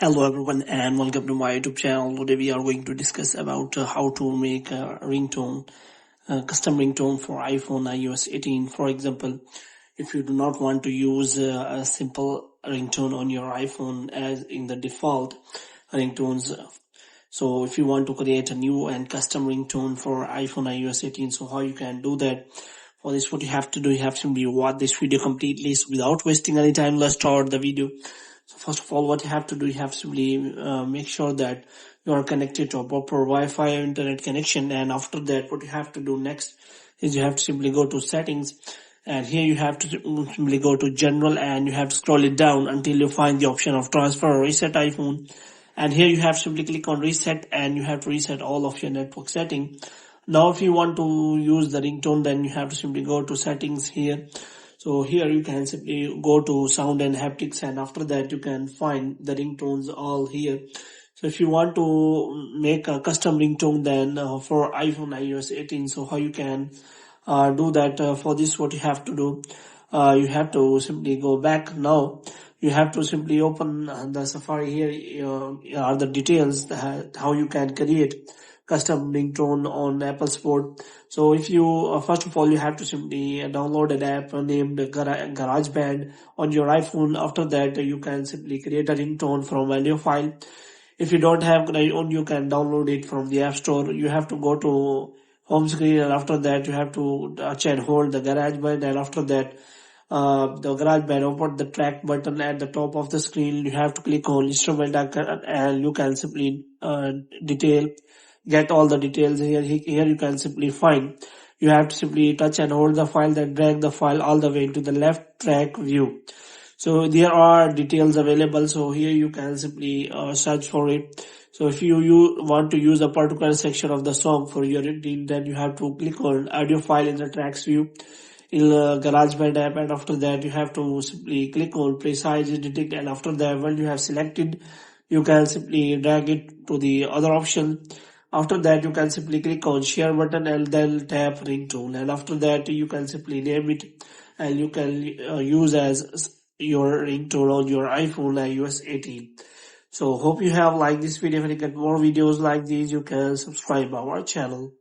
Hello everyone and welcome to my YouTube channel. Today we are going to discuss about how to make a ringtone, custom ringtone for iPhone iOS 18. For example, if you do not want to use a simple ringtone on your iPhone as in the default ringtones, so if you want to create a new and custom ringtone for iPhone iOS 18, so how you can do that? For this, what you have to do, you have to watch this video completely. So without wasting any time, let's start the video. So first of all, what you have to do, you have to simply make sure that you are connected to a proper Wi-Fi internet connection. And after that, what you have to do next is you have to simply go to settings. And here you have to simply go to general and you have to scroll it down until you find the option of transfer or reset iPhone. And here you have to simply click on reset and you have to reset all of your network setting. Now if you want to use the ringtone, then you have to simply go to settings here. So here you can simply go to sound and haptics, and after that you can find the ringtones all here. So if you want to make a custom ringtone then for iPhone iOS 18, so how you can do that? For this, what you have to do, you have to simply go back. Now you have to simply open the Safari. Here are the details that how you can create custom ringtone on Apple Sport. So if you first of all, you have to simply download an app named GarageBand on your iPhone. After that, you can simply create a ringtone from a new file. If you don't have GarageBand, you can download it from the App Store. You have to go to home screen, and after that you have to touch and hold the GarageBand, and after that the GarageBand, open the track button at the top of the screen. You have to click on instrument and you can simply get all the details here. Here you can simply find. You have to simply touch and hold the file, then drag the file all the way to the left track view. So there are details available. So here you can simply search for it. So if you want to use a particular section of the song for your ringtone, then you have to click on audio file in the tracks view in the GarageBand app, and after that you have to simply click on precise detect, and after that, when you have selected, you can simply drag it to the other option. After that, you can simply click on share button and then tap ringtone, and after that you can simply name it and you can use as your ringtone on your iPhone iOS 18. So hope you have liked this video. If you get more videos like these, you can subscribe our channel.